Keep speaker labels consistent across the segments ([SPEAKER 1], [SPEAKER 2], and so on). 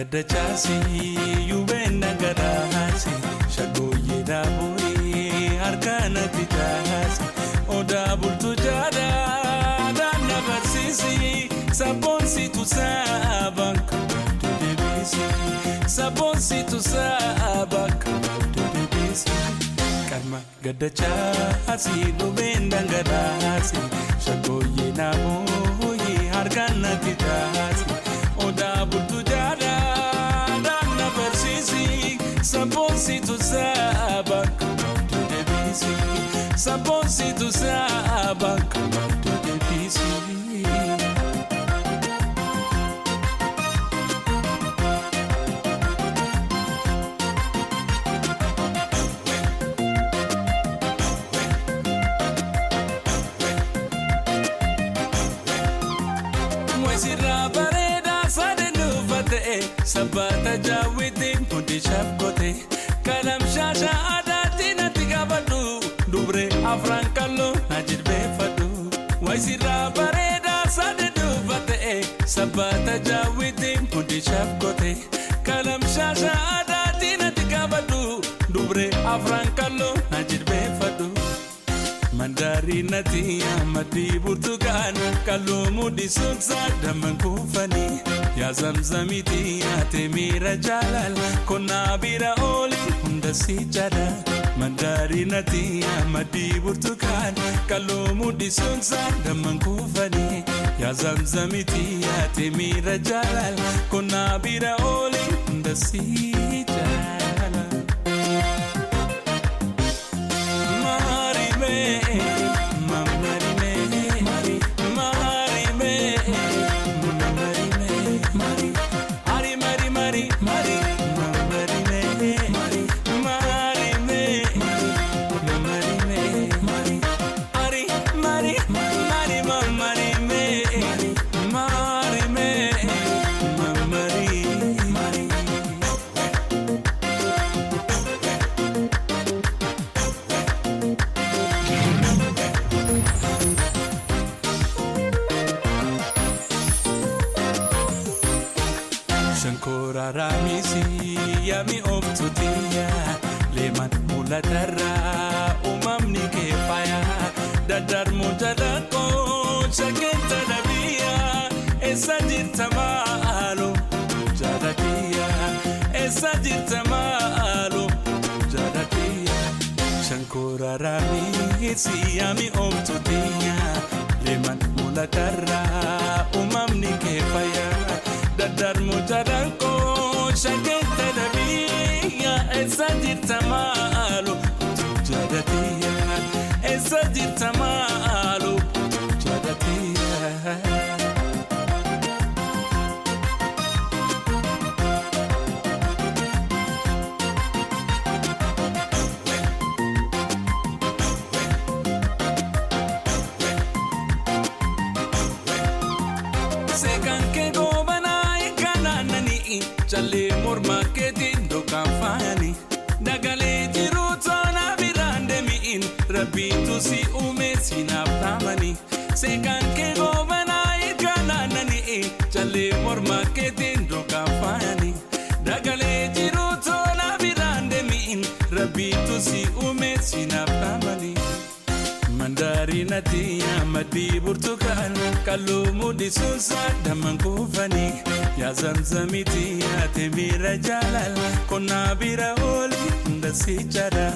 [SPEAKER 1] gadachasi yubenda gadasi shagoye daburi arkana tijasi oda bultu jada dana barsisi sabonsi tu sabak to debisi sabonsi tu sabak to debisi karma gadachasi yubenda gadasi shagoye daburi arkana tijasi oda bultu jada dana barsisi sabonsi tu sabak to debisi sabonsi tu sabak to debisi sabata jawiti mundi shabkote kalam shasha adati natigabadu dubre afran kallo najirbe fadu waisira bareda sadedu fate sabata jawiti mundi shabkote kalam shasha adati natigabadu dubre afran kallo najirbe fadu mandari natia madi burtukan kallo mudi sulsa daman kufani ya zamzamiti ya temira jalal kona bira oli hunda si jada mandari natia madi burtukan kallo mudi sulsa daman kufani ya zamzamiti ya temira jalal kona bira oli hunda si jada Shankora ramisi yami oftutia leman mulatarra umamni kefaya dadar mujadako shakenta nabia esajir tamalo jadatia esajir tamalo jadatia Shankora ramisi yami oftutia leman mulatarra umamni kefaya dadar mujadanko shakenta nabia esajir tamalo jadatia esajir tamalo jadatia Chale morma ketin do kafani dagale jiru tona birande miin rabbi tu si ume sinaptamani sekan ke govana ikana nani chale morma ketin do kafani dagale jiru tona birande miin rabbi tu si ume sinaptamani mandari natia madi burtukan kallo mudi sulsa daman kufani ya zamzamiti ya temira jalal kona bira oli hunda si jada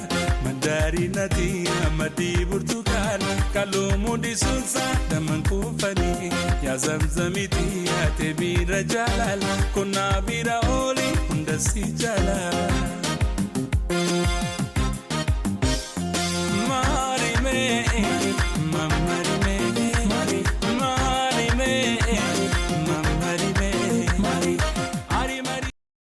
[SPEAKER 1] mandari natia madi burtukan kallo mudi sulsa daman kufani ya zamzamiti ya temira jalal kona bira oli hunda si jada